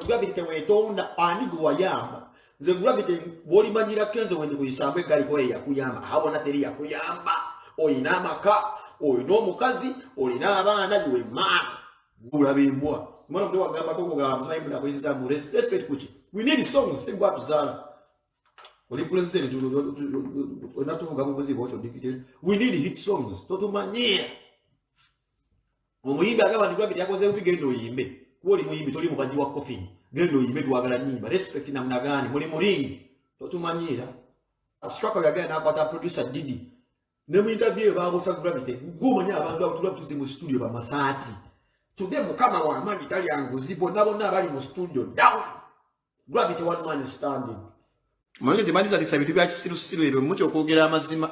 gravity wetonda ani gwayamba nze gravity boli manyira kenzo wende kuyisambwe gali ko yakuyamba abona teri yakuyamba oyina amaka oyina omukazi oyina abaana yuwe mama gulabimbwa mwana mtu wagamba koko ga msema ibuna kuyisiza mu respect kuchi we need songs singwa tuzala oli president onatuvuga muvuzi bocho dikite we need hit songs totumanyie omuyimbe agaba ndi gravity yakoze ubigendo yimbe kuoli muyimbe toli mubaji wa coffin gendo yimbe duwagala nyimba respect na mnagani muli mulingi totumanyira struggle yagana akwata producer Didi ne mu interview babo sa gravity gumanya abantu abutula tuzi mu studio ba masati today mukama wa amanyi tali yanguzipo nabo nabali mu studio down gravity one man standing manje timaliza lisabiti bya kisirusiru ebyo mucho okwogera amazima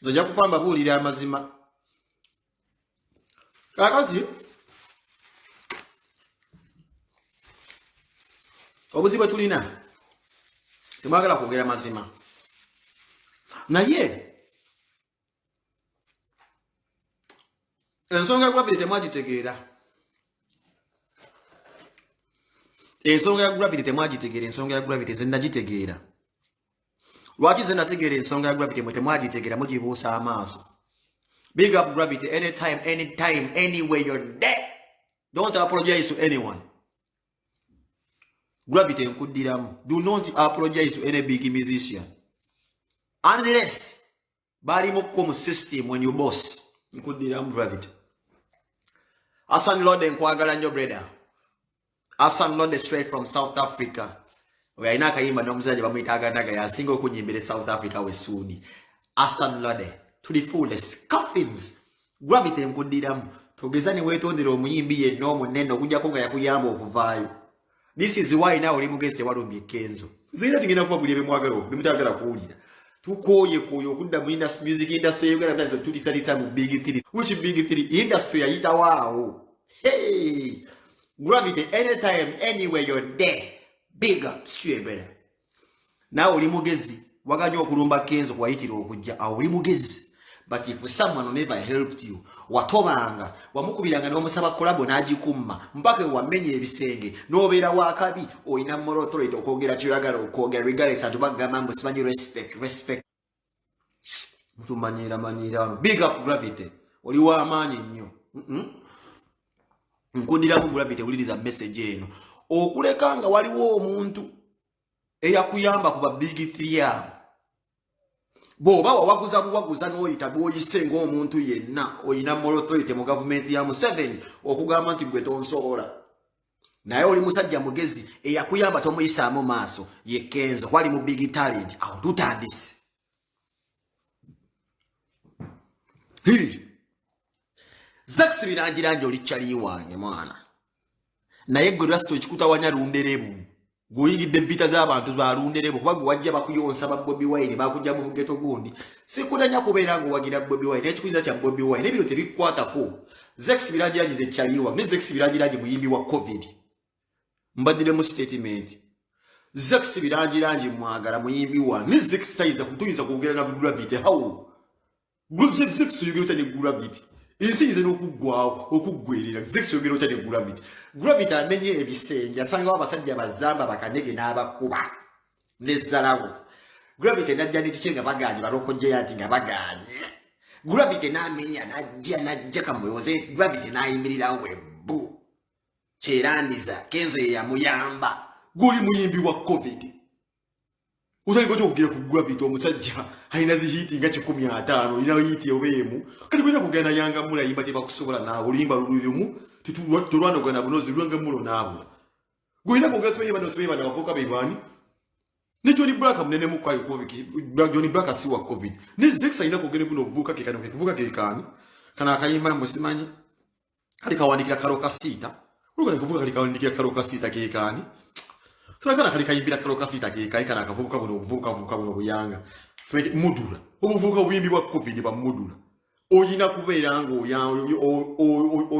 nzajja kufamba bulira amazima kakati obuzibu tulina temagala kwogera amazima naye ensonga ya gravity temwagitegeera ensonga ya gravity temwagitegeera ensonga ya gravity nze nagitegeera lwaki nze nategeera ensonga ya gravity mwe temwagitegeera mugibuusa amaaso big up gravity anytime anywhere you're there don't apologize to anyone gravity nkuddiramu do not apologize to any big musician unless bali mu system when you boss nkuddiramu gravity Hassan Lode nkwagala nnyo brother Hassan Lode straight from South Africa we aina kayimba n'omuzaje bamuyitaga ndaga yasinga okunyimbira South Africa we Sudi Hassan Lode to the fullest coffins gravity nkuddiramu togezani wetondera omuyimbi ye no munene okujja ko nga yakuyamba okuvaayo. This is why now oli mugezi tewalumbye Kenzo zira tingina kuba buli ebimwagalo bimutagala kuwulira tukoye koyo okudda mu music industry y'Uganda byanzo tutisalisa mu big three which big three industry yayita waawo hey gravity anytime anywhere you're there big up straight brother now oli mugezi waganya okulumba Kenzo kwayitira okujja oli mugezi but if someone never helped you watobanga wamukubiranga n'omusaba collabo n'agikumma mpaka wamenye ebisenge n'obeera wakabi oyina moral authority okwogera kyoyagala okwogera regardless antu bagamba mbu simanyi respect mutumanyira big up gravity oli w'amaanyi nnyo nkudiramu gravity wuliriza message eno okuleka nga waliwo omuntu eyakuyamba kuba big three abo boba wawaguza n'oyita bw'oyise ng'omuntu yenna oyina moral authority mu government ya Museveni okugamba nti gwe tonsobola naye oli musajja mugezi eyakuyamba tomuyisaamu maaso ye Kenzo kwali mu big talent awo tutandise Zax birangirangi oli kyali wange mwana naye gwe Rasto ekikutawanya lunderebu goyingidde vita z'abantu balunderebo kuba wajja bakuyonsa ba Bobi Wine bakujja mu bugeto gundi sikulanya kubeera ngo wagira Bobi Wine ekikuiza kya Bobi Wine ebiro tebikwatako Zax birangirangize kyaliwa ne Zax birangirangi muyimbi wa COVID mbadire mu statement Zax birangirangi mwagala muyimbi wa ne Zax taiza kutuyinza kugera na gravity how Zax yogera ne gravity insize n'okugwawo okugwerera Zax yogera ne gravity amenye ebisenge asanga abasajja bazamba bakanege n'abakuba nezalawo gravity najja n'ekichenga baganye balokojje yanti nga baganye gravity n'amenya najja kamuyoze gravity n'ayimirirawo webbu kyerandiza Kenzo yamuyamba guli muyimbi wa COVID utali ko kugira ku gravity omusajja alina zihiti nga 15 ina yiti obemu kali kwenda kugenda yanga mula yimba te bakusobola na olimba lululimu tulwana gwana bunozi lwanga mulo nabo goyina kongesa bano bavuka bebani ne Johnny Black munene mu kwayo Johnny Black si wa COVID ne Zax ina kongene buno vuka kekano kevuka kekani kana akayimba musimanyi kali kawandikira karoka sita ulugana kuvuka kali kawandikira karoka sita kekani kana kali kayimbira karoka sita kekani kana akavuka buno vuka buyanga semeke mudula obuvuka obuyimbi bwa COVID ba mudula oyina kubeera ngo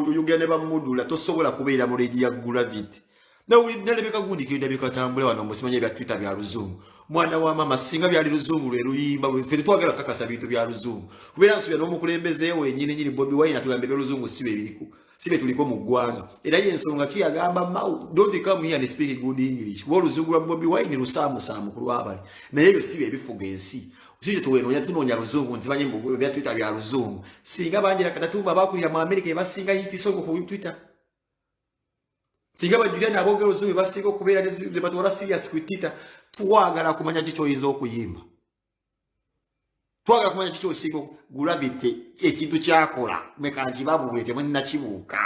oyogene ba mudula tosobola kubeera mu leegi ya gravity na uli nalebeka gundi kende bikatambula wano musimanye bya Twitter bya luzungu mwana wa mama singa byali luzungu lwe luyimba fete twagala kakasa bintu bya luzungu kubeera nsubya no mukulembeze wenyine nyini Bobi Wine atugambye luzungu sibe biriku sibe tuliko mu ggwanga era yensonga ki yagamba mau don't come here and speak good English woluzungu lwa Bobi Wine lusamu samu ku lwabali naye yo sibe ebifuga ensi usije tuwenonya tunonya luzungu nzibanye mu bya Twitter bya luzungu singa banjira kadatumba bakulira mu America basinga hiti songo ku Twitter singa bajulya nabo ngero luzungu basinga okubeera ne batwala serious ku Twitter tuwagala kumanya kicho yinzo okuyimba twagala kumanya kicho sigo gravity ekintu kyakola mekanji babulete mwenna kibuka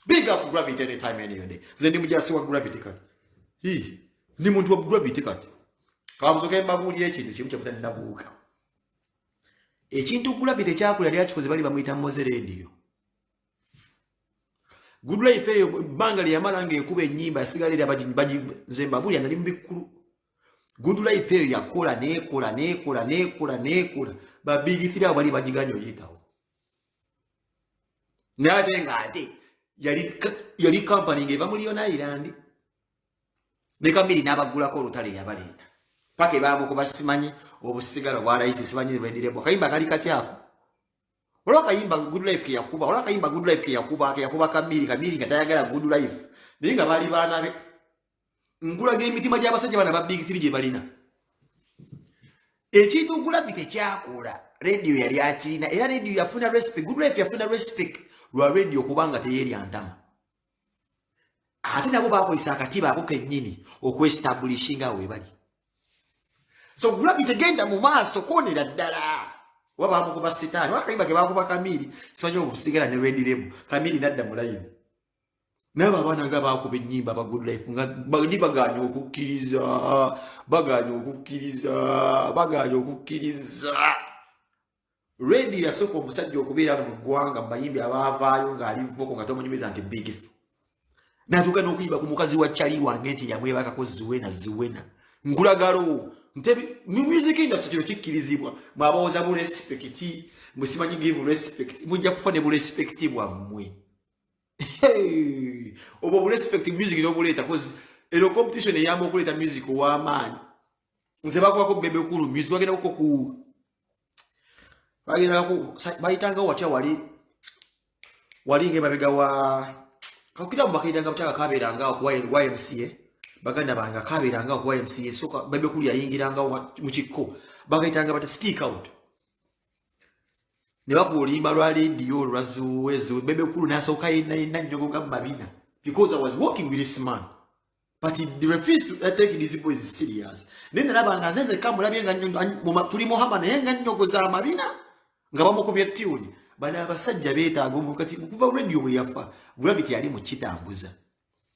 big up gravity anytime any day zendi mujasi wa gravity kati ni muntu wa gravity kati kamuzoke mbabuli ekintu kimu kyabutani nabuka ekintu gravity kyakola lya kikoze bali bamuyita Moze Radio Good Life eyo bangali yamalange kuba enyimba yasigalira baji zemba buli anali mbikulu Good Life eyo yakola nekola babigitira bali bajiganyo yitawo nate ngate yali company ngeva Million Island ne kamiri nabagula ko lutale yabaleta pake babo ko basimanyi obusigalo bwa rais simanyi redirebo kayimba kali kati yako ola kayimba Good Life yakuba ola kayimba Good Life yakuba kamiri ngatayagala Good Life ninga bali bana be ngula ge mitima gy'abasajja bana babigitiri gye balina ekintu gravity kyakola radio yali akirina era radio yafuna respect Good Life yafuna respect lwa radio kubanga teyeri antama ate nabo bakoyisa akatiba ako kennyini okwestablishinga we bali so gravity genda mu maaso konera ddala waba mukuba sitani wakayimba ke bakuba kamiri simanyi obusigala ne redirebo kamiri nadda mu line naba bana nga bakuba ennyimba ba Good Life nga baganya okukkiriza radio yasoko omusajja okubeera mu ggwanga mbayimbi abavaayo ng'alivoko nga tomunyumiza nti big fu natuuka n'okuyimba ku mukazi wa Chali wange nti yamwebakako ziwena nkulagalo ntebi music industry kino kikkirizibwa mwabawoza bu respect musimanyi give respect mujja kufune bu respect bwammwe obo bu respect music no buleta cause ero competition eyamba okuleta music w'amaanyi nze bakwako bebe kulu music wagenda ku bayitanga watya wali ngemabega wa kakira mbakaitanga butaka kaberanga ku YMCA baganda banga kaberanga ku YMCA soka bebe kuli yayingiranga mu kikko bagaitanga bata stick out ne bakulimba lwa radio lwazuwezo bebe kulu nasoka ina nyogo gambabina because I was working with this man but he refused to take these boys serious nene nabanga nzenze kamulabye nga tuli Muhammad yenga nyogo za mabina ngabamo ko byetiuni bana abasajja betaago mukati kuva radio bwe yafa gravity yali mu kitambuza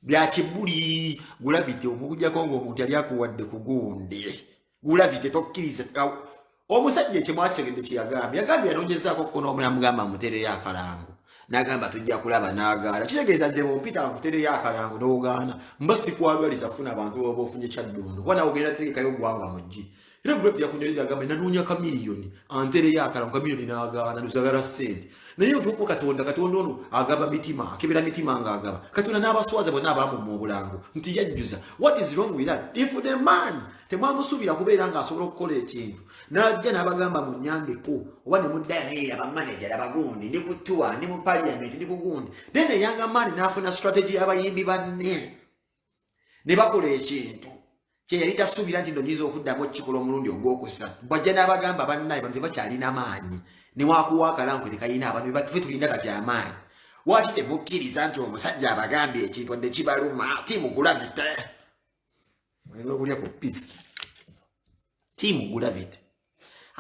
bya kibuli gravity omugujja kongo omuntu yali akuwadde kugunde gravity tokkiriza omusajja ekimwakitegedde kiyagambye yanonyezaako kono omulambugamba mutere yakalango nagamba tujja kulaba nagaala kitegeeza ze mumpita mutere yakalango n'ogaana mbasi kwagaliza funa abantu obofunye kyaddondo kuba nawe ogenda tegekayo gwanga mujji era gravity yakunyoyera agamba nanoonya kamiliyoni antere yakalango kamiliyoni n'agaana nusagala sente naye otuuko katonda ono agaba mitima akebera mitima ng'agaba katonda n'abaswaza bonna abamu mu bulango nti yajjuza what is wrong with that if the man temwamusuubira kubeera ng'asobola okukola ekintu n'ajja n'abagamba mu nyambeko oba ne muddayo abamanager abagundi ndi ku tour ndi mu parliament ndi ku gundi then eyanga maani n'afuna strategy y'abayimbi banne ne bakola ekintu kye yali tasuubira nti ndonyiza okuddamu okukikola omulundi ogw'okusa bw'ajja n'abagamba bannaye bano tebakyalina maanyi ne mwakuwa akalango tekayina abantu batufe tulina kati amaanyi waki temukkiriza nti omusajja abagambye ekintu wadde kibaluma timugulabite olina okulya ku pisi timugulabite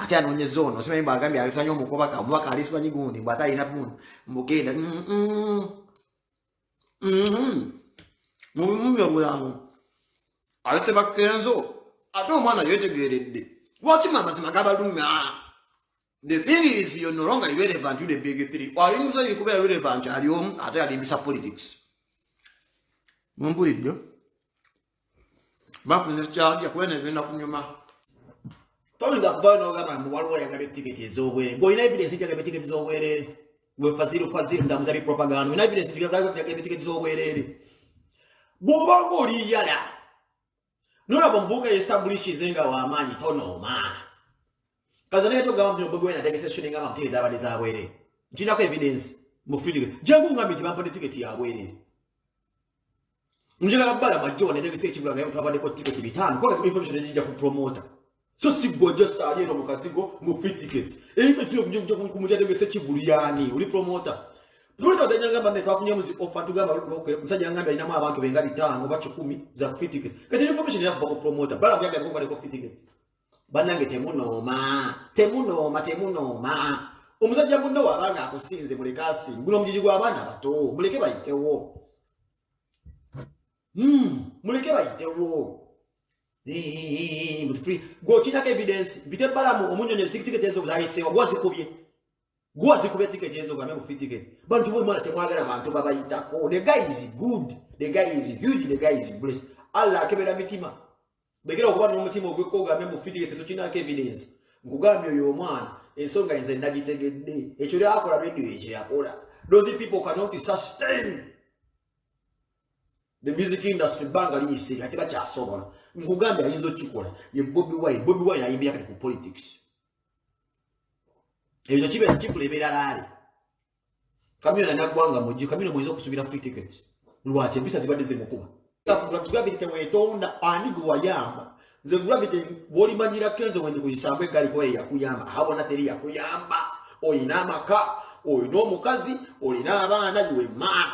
ate anoonyeza ono simanyi mbagambye atwanye omukobaka omubaka ali simanyi gundi bw'ate alina muntu mugenda mubimumya obulango alese bakenzo ate omwana yetegeredde lwaki amazima gabalumya. The thing is, you're no longer irrelevant to the big three. Or you say you could be relevant at home, at the politics. Mumbuido. Muffin is charged when I went up in your mouth. Told the Bono Gaman, one way I got a ticket is over. Go in evidence, you get a ticket is over. With Fazil, Damsari propaganda. When evidence, you get a ticket is over. Boba Gori Yada. No Bambuka establishes in our money, Tono, ma. Kazaneto gambyo bwena tegese shuninga mtiza abaliza were. Njina ko evidence. mu free ticket jangu ngambi tibampa ticket ya bwere njagala bala majjo ne tegese ekibulaga yabo twabadde ko ticket bitano kwa information ejija ku promoter so siggo just ali eno mukazigo mu free tickets information kujja kumujja tegese ekivuliyani uli promoter Lula danyanga bande twafunye muzi offer tugamba okay musajja ngamba inamu abantu benga bitano ba 10 za free tickets kati information ya ku promoter bala byaga ko ko free tickets banange temunoma omusajja munno wabanga akusinze mulekasi guno mujiji gwa abana bato muleke bayitewo muleke bayitewo free go china ka evidence bitebalamu omunyonyo ticket ezo zayisewa gwazikubye ticket ezo gambe mu free ticket bantu bo mwana temwagala abantu babayitako the guy is good the guy is huge the guy is blessed Allah akebera mitima begera okuba n'omutima ogwekko gambe mu free ticket tochina ka evidence ngugambye oyo omwana ensonga nze nagitegedde ekyo lyakola radio ekyo yakola those people cannot sustain the music industry banga liyise ate bakyasobola ngugambye ayinza okikola ye Bobi Wine ayimbira kati ku politics ejo kibeera kikulebera laale kamera nagwanga muji kamera mwenzo kusubira free tickets lwache bisa zibadde zimukuba tugabire tewetonda ani gwayamba nze gravity boli manyira kenzo wende kuyisambwe gali kwa yakuyamba habona teri yakuyamba oyina amaka oyina omukazi oyina abaana yuwe man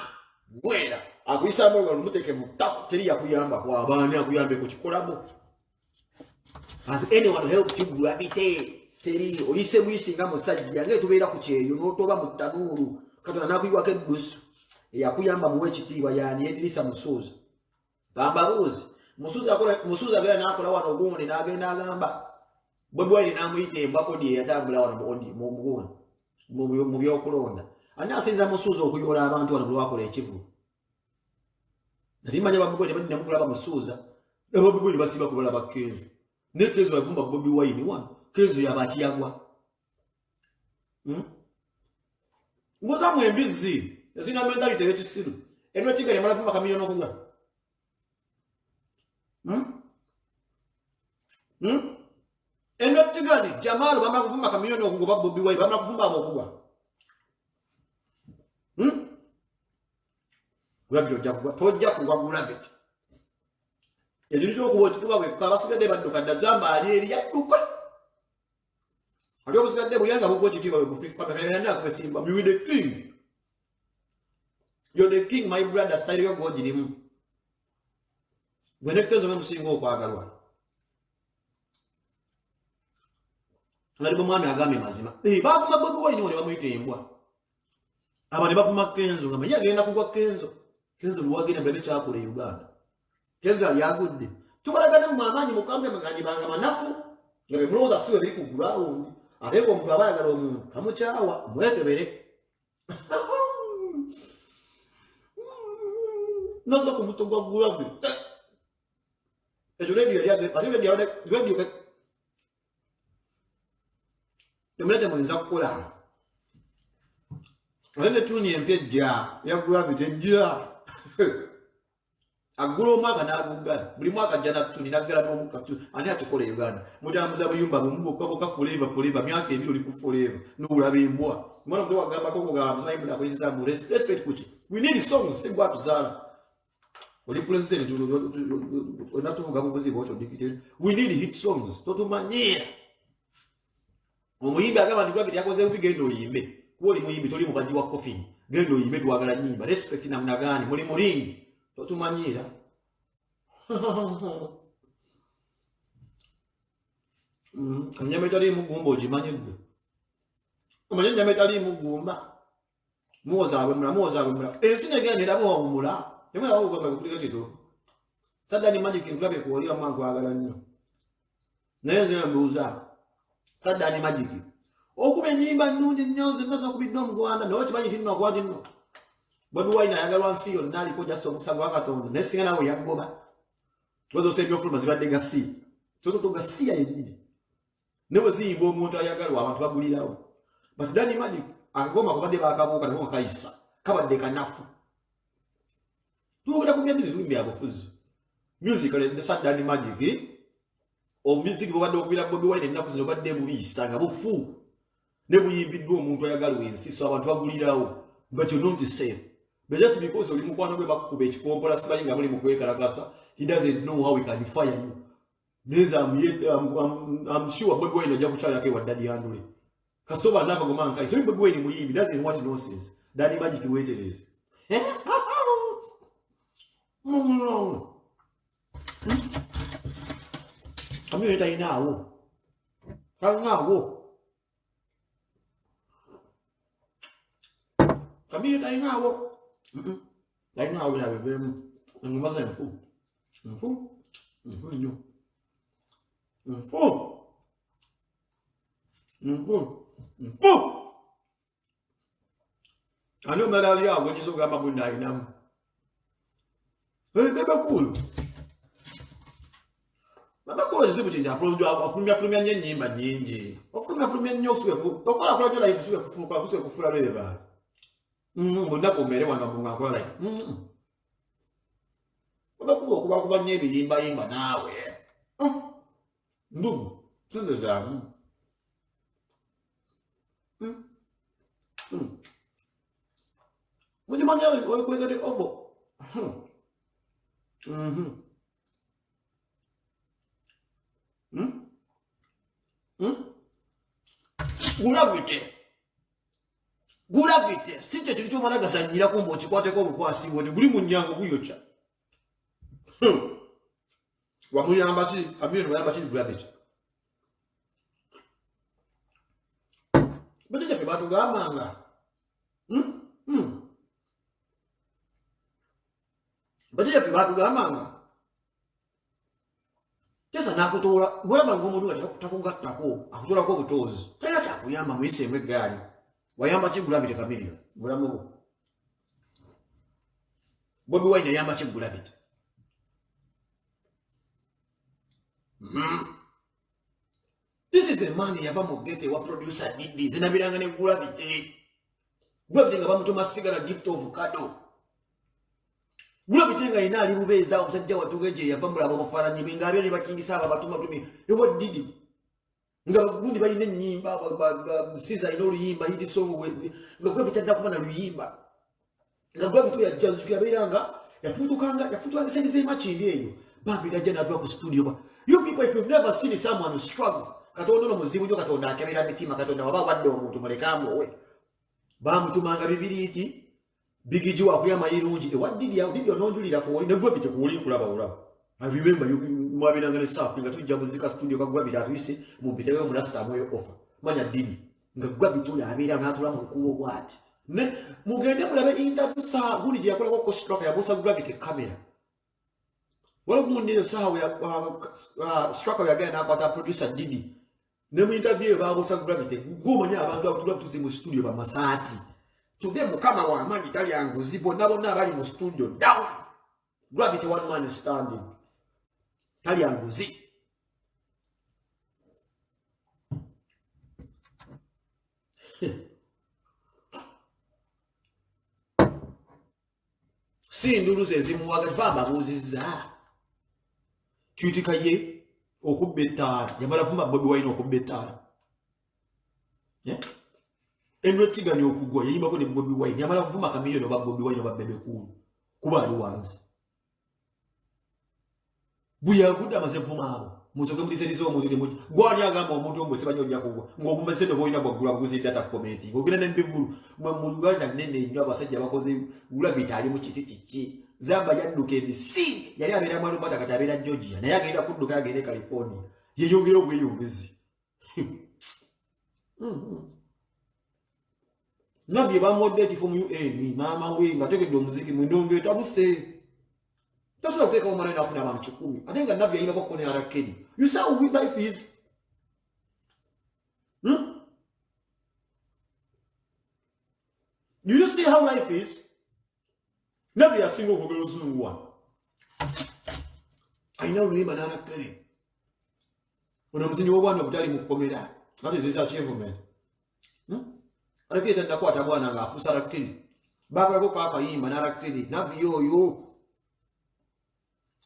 gwera akuyisambwe galumuteke mutaku teri yakuyamba kwa abaana akuyambe ku kikolabo has anyone helped you gravity teri oyise muyisinga musajja nge tubeera ku kyeyo n'otoba mu tanuru katona nakuyibwako eddusu yakuyamba muwe ekitiibwa yani Edrisa Musuuza bambabuuzi Musuuza gaya nakola wano ogundi n'agenda agamba Bobi Wine n'amuyita embako dye yatambula wano mu byokulonda ani asinza Musuuza okuyola abantu wano lwakola ekivu nali manya Bobi Wine badde namukulaba Musuuza Bobi Wine basiba kubalaba Kenzo ne Kenzo yavumba Bobi Wine wano Kenzo yabati yagwa ngoza mwembizi ezina mentality y'ekisiru eno tigale malafuma kamiliyoni okugwa eno tigale Jamal bama kuvuma kamiliyoni okugwa Bobi Wine bama kuvuma abo okugwa gravity ojja tojja kugwa gravity ediricho okuba kikuba bwe kabasigadde badduka dazamba ali eri yadduka ati obusigadde buyanga bugwo kitiibwa bwe bufifa kamera nakwesimba you the king. You're the king, my brother. Style yo go dirimu. When ektezo me musingo okwagalwa. Nali bomwami agambe mazima. Bavuma Bobi Wine wone bamuyite embwa. Abane bavuma Kenzo ngamba yagenda kugwa Kenzo. Kenzo luwagenda mbele kyakole Uganda. Kenzo ali agudde. Tubalagana mu mamanyi mukambe maganyi banga manafu. Ngabe muloza siwe biri ku ground. Ateko omuntu abayagala omuntu kamukyawa mwekebere. Naza kumutogwa gulavi. Ejo radio radio Yomlete mwenza kukola. Wende tuni empejja ya gulavi tejja. Agulo mwaka na agugala. Buli mwaka jana tuni nagala n'omuka tu. Ani akikola Uganda. Mutambuza buyumba bumbu kwa forever myaka ebiro liku forever. N'ulaba embwa. Mwana mdo wagamba koko ga msana ibula kwisa mu respect kuchi. We need songs singwa tuzala. Oli president onatuvuga buvuzi bwocho dikite. We need hit songs. Totumanyira. Omuyimbi agaba ndikwa biti yakoze ubigendo yimbe. Kuoli muyimbi toli mubazi wa coffin. Gendo yimbe twagala nyimba. Respect na mnagani muli mulingi. Totumanyira. Kanyametali mugumba ojimanyegwe. Omanye nyametali mugumba. Muoza abemula. Ensine gende labo omula. Yemala ugomba kulika kito. Sadani magic ngulabe ko oli amangu agala nnyo. Neze mbuza. Sadani magic. Okube nyimba nnungi nnyo zinazo kubidwa mu Rwanda no kimanyi tinno kwati nno. Bobi Wine ayagalwa nsi yonna aliko just omusango wa Katonda nesinga nawe yagoba. Gozo sebyo fuluma zibadde gasi. Toto gasi yennyini. Nebo ziyimba omuntu ayagalwa abantu bagulirawo. But Dani Magic agoma kubadde bakabuuka nako kayisa. Kabadde kanafu. Tuogera ku myambizi tulumbi abafuzi. Music the Dani Magic o music bobadde okubira Bobi Wine ennaku zino badde bubisa nga bufu. Ne buyimbiddwa omuntu ayagalwa ensi so abantu bagulirawo. but you're not safe. But just because you want to go back to the compola, he doesn't know how he can fire you. I'm sure Bobi Wine will try what Daddy handle. Kasova never go man. So Bobi Wine he doesn't want nonsense. Daddy magic the way it is. I'm here to now. Come now. Come here to now. Right now we have them. And mustn't fool. Fool. You. Fool. Fool. I know Madalia when you so grab up with Dynam. Hey, never cool. Baba ko zibu chinja product afumya nyimba nyingi. Ofumya nyoswe. Okola kola jola ifuswe kufuka kuswe kufura releva. Mbona komerewa na munga kola like. Baba ko kuba nyebi yimba nawe. Ndugu, twende zangu. Mujimanya kwegere obo. Gulabite sije tulicho malaga sanyira kombo chikwate ko bukwasi ngoni guli munyango buyocha wa muyamba chi family yamba chi gulabite bete fe batu gamanga bete fe batu gamanga tesa nakutola ngolaba ngomuntu takugattako akutola ko butozi kaya takuyamba mwise mwegali wayamba chigulabite family ngolamu Bobi Wine yamba chigulabite this is a man yava mugete wa producer Diddy zinabiranga ne gulabite gulabite nga bamutuma sigara gift of kado gulabite nga ina ali bubeza omusajja watugeje yava mulabo mufaranyi bingabe ne bakingisa aba batuma tumi yobo Diddy nga gundi bali ne nyimba siza ino luyimba hiti songo nga gulabite ndakuba na luyimba nga gulabite ya jazz kyabiranga yafutukanga senze machindi eyo bambi dajana atwa ku studio ba you people if you've never seen someone struggle katondo no muzibu nyo katonda akabira mitima katonda waba wadde omuntu mulekamo we bamutumanga bibiriti bigiji wa kulya irungi what did you ononjulira ko ne gulabite ko uli kulaba ulaba I remember you mwabinanga ne staff nga tujja muzika studio ka gulabite atwise mu bitege mu last time offer manya Diddy nga gulabite yabira ngatula mu kuwo bwati ne mugende mulabe interview sa gundi je yakola ko stroke ya bosa gulabite camera wala gundi sawa ya stroke ya gana kwa producer Diddy ne mu interview ba bosa gulabite gumanya abantu abutula tuze mu studio ba masati tobe mukama wa amanyi tali yangu zipo nabo bali mu studio down gravity one man is standing tali yangu zi si ndulu zezimu wakati vamba buziza kiutika ye okubetala yamala vuma Bobi Wine okubetala yeah enwetiga ni okugwa yimba ko ne Bobi Wine yamala vuma kamiliyoni ba Bobi Wine ba bebe kulu kuba ali wanzi buya kuda masevuma abo musoke muliserizo omuntu ne muti gwali agamba omuntu ombo sebanyojja kugwa ngokumase do boyina bagula buzi data comment ngogina ne mbivulu mu Uganda nene nnyo abasajja bakoze gulabite ali mu kiti kiki zamba yadduke ebisingi yali abeera mwalu bata kati abeera Georgia naye agenda kudduka agende California yeyongera obweyongezi Nabye bamodde from UN mama we nga tekedde omuziki mwendonge tabuse tasula kuteka omwana na afuna abantu 10 atenga nabye ayina ko ne arakedi you say we life is you see how life is nabye asinga okugera ozungu wa ayina oluyimba n'arakedi ono omuzinyi w'obwana obutali mu kkomera that is his achievement Aleketa ndakwata bwana nga afusa rakili baka ko kaka yimba na rakili na viyoyo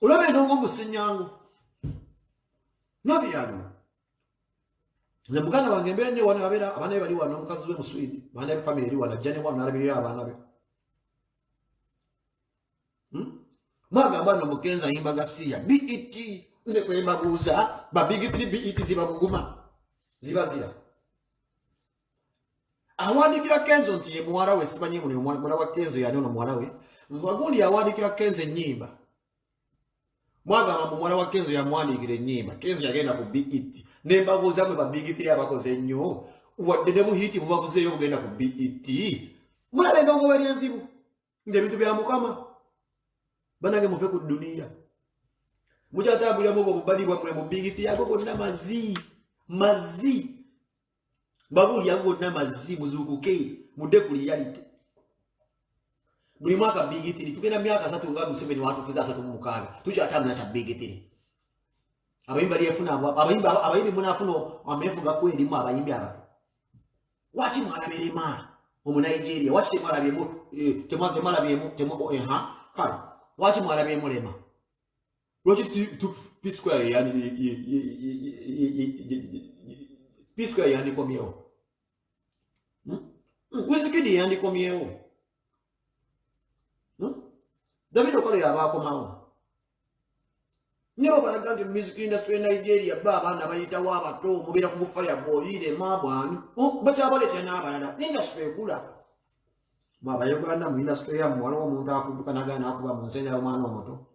ulabe ndongo musinyango nabi yanu nze muganda wange mbeera ne wano abeera abaana be bali wano omukazi we mu Sweden abaana be family eri wano ajja ne wano n'alabirira abaana be mwagamba no Mukenzi ayimba gasiya BET nze kwembabuuza ba Big 3 BET zibaguguma zibazira awandikira Kenzo nti ye muwala we simanyi muno mwana wa Kenzo yani ono muwala we mwagundi awandikira Kenzo ennyimba mwagamba muwala wa Kenzo yamwandikira ennyimba Kenzo yagenda ku BET nembabuuza mwe ba Big 3 abakoze nnyo wadde ne buhiti bubabuzeeyo bugenda ku BET mulabe ndongo weri enzibu nze bintu bya Mukama banange muve ku dunia mukyatambulira mu bubali bwamwe mu Big 3 ago gonna mazi babuli yango na mazi muzukuke mudde ku reality buli mwaka Big 3 tugenda myaka 3 nga Museveni watufuza 3 mu mukaga tukyatambula cha Big 3 abayimba liyefuna abayimbi munafuno amefuga kweli mu abayimbi abatu wachi mwalaberema mu Nigeria wachi mwalabemu temwalabemu kale wachi mwalabemu lema Rochi to P Square yani P Square yani komyeo Wizikidi yani komyeo David Okole yabakomawo Nibo balaganti music industry in Nigeria baba na bayita wabato mubira ku bufaya bolire mabwani batabale tena abalala industry ekula mwaba Uganda mu industry ya mwalo omuntu afudukanaga nakuba mu nsenda omwana omuto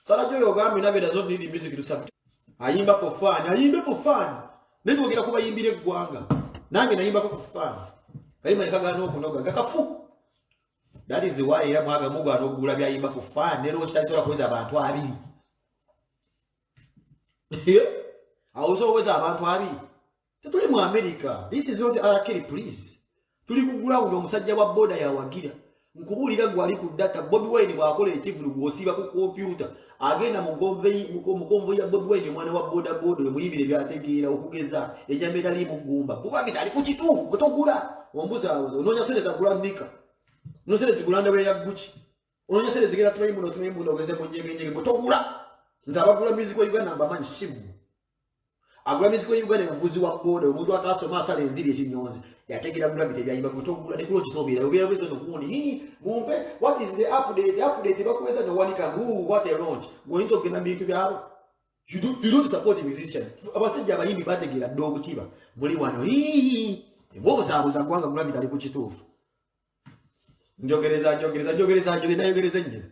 Sala joyo gambi na doesn't need music to subject. Ayimba for fun. Netu ogira kuba yimbire gwanga. Nange nayimba for fun. Kayima ikaga no kunoga kakafu. That is why ya mwaga mugo anogula bya yimba for fun. Nero chitanzola kuweza abantu abiri. Also weza abantu abiri. Tetuli mu America. This is not Arakiri please. Tuli kugula uno omusajja wa boda ya wagira. Nkubulira gwali ku data Bobby Wine bwakola ekivulu gwosiba ku computer agenda mu konvo ya Bobby Wine mwana wa boda muyibire byategeera okugeza enyameta li mugumba kuba kitali ku kituufu kutogula ombuza ononya sere za kulandika no sere zigulanda we ya Gucci ononya sere zigera simanyi muno ogeze ku njenge kutogula nzaba kula music wa Uganda bamanyi simu agula music wa Uganda mvuzi wa boda omuntu atasoma asale enviri ekinyonzi yategera gula bitebya yimba kutogula ne kulo kitobira ogera bwezo nokundi mumpe what is the update bakweza no wanika what a launch goyinzo kugenda bintu byabo you don't support the musicians abasajja abayimbi bategera dogo tiba muri wano embogo zabo za kwanga gula bitali ku kituufu njogereza nyine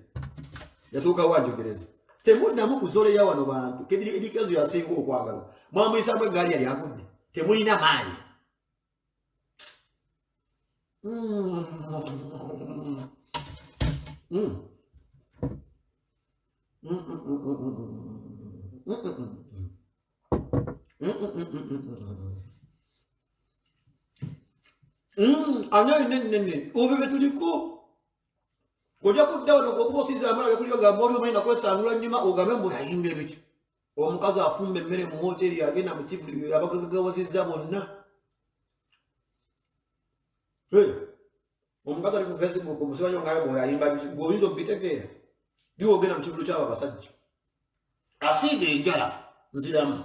yatuka wanjogereza temuli namu kuzole ya wano bantu kediri edikazo yasinga okwagala mwamuyisa mwe gali yali akudde temuli na mali Nene ubebe tuliko koja kuddawa nokubosiza amala kuliga gamboli omanya kwesangula nyuma ogambe mbo yayimbe bityo omukazi afumbe mmere mu hoteli agenda mu kivulu abagagawazizza bonna omukazi ali ku Facebook omusibanyo ngabe mbo yayimba bityo goyinzo bitegeera diwo ogenda mu kivulu ky'abo abasajja asiga enjala nziramu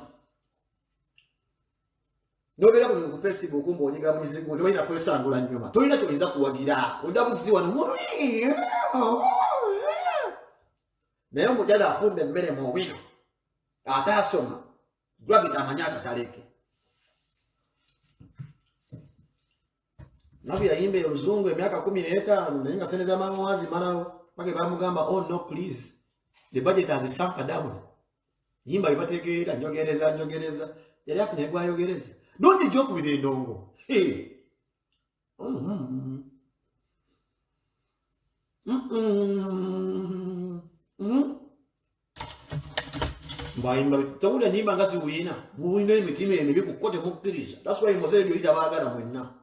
nobera ku Facebook mbonyiga muzigo ndio ina kwesangula nyuma tolina kyoyinza kuwagira odabuzi wano naye omukyala afumba emmere mu wino ataasoma gwabita amanyaka taleke nabu yayimba oluzungu emyaka 15 naye nga sente z'amangwazi malawo bage bamugamba oh no please the budget has sunk down yimba bibategeera njogereza yali afunye gwayogereza. Don't joke with the ndongo. Hey. Mbaimba tawula nyimba ngasi wina. Muwina imitima emibi kukote mukiriza. That's why Mozele ndio itabagala mwenna.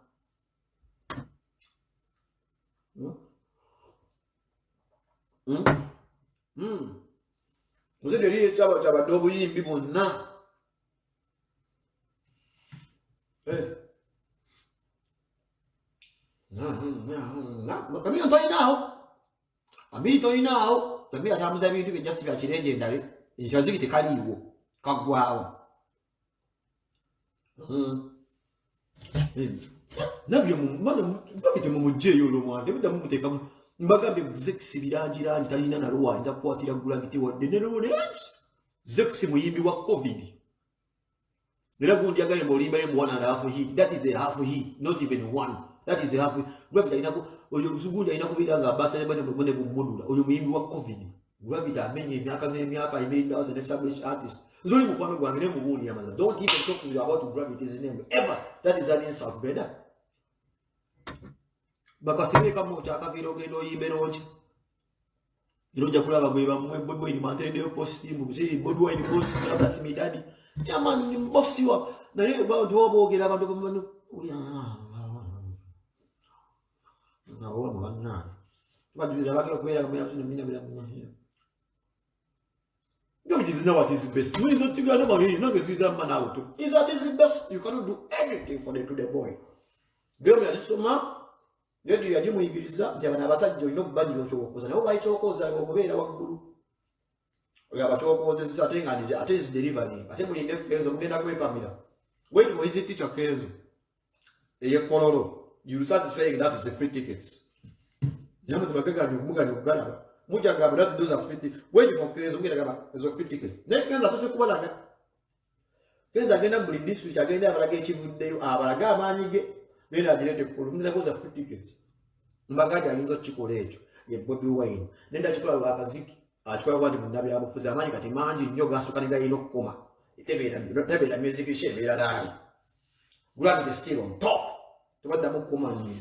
Muzede liye chaba dobu yimbi bonna. Kamino toyinawo. Kamino atamuza bintu byajasi bya kiregendale. Inshaziki tekaliwo. Kagwawo. Nabyo mbabite mu mujeyo lo mwande bida mumuteka mbagambe Zex birangira ntalina na ruwa nza kwatira gravity wadde ne Lawrence Zex muyimbi wa covid nera gundi agaye molimba ne 1.5 hit. That is a half hit, not even one. That is a half. Gravity inako oyo lusugundi inako bidanga basa ne bane mbone bumudula oyo muyimbi wa covid. Gravity amenye emyaka imenda as an established artist. Zoli mukwano gwange ne mubuli yamaza. Don't even talk to me about Gravity's name ever. That is an insult, brother. Bakasimeka mu chakaviro gendo yiberoje. Iroja kulaba bwe bamwe ni mantere de post team muzee bodwa ni boss ya basimi dadi. Ya man ni boss wa na ye ba ndo bogera abantu bamano. Uri na wa mwana. Bajuliza bakira kubera kubera mina bila mwana. Gravity is not what is best. When is not together about him, not is a man out. Is that is the best? You cannot do anything for the boy. Girl, ya lisoma. Ndio yajimu ibiriza byabana basajjo ino badi yochokoza nawo bayichokoza okubera waggulu. Oya bachokoza sisa tenganize ate is delivery. Ate mulinde kezo mugenda kwepamira. Wait for his teacher kezo. Eye kololo. You start saying that is a free tickets. Yamaze bakega nyumuga nyugala. Muja gaba that those are free tickets. Wait for kezo mugenda gaba is free tickets. Then kenza sose kubalaga. Kenza agenda buli district agenda abalaga ekivuddeyo abalaga amanyige. Nenda direte kulu muna koza free tickets mbagaja yinzo chikola echo ye Bobi Wine nenda chikola lwa kaziki achikola kwati munabi abufuzi amanyi kati manji nnyo gasuka niga ino kukoma tebera music shebera dali Gravity still on top tubadda mukoma nyo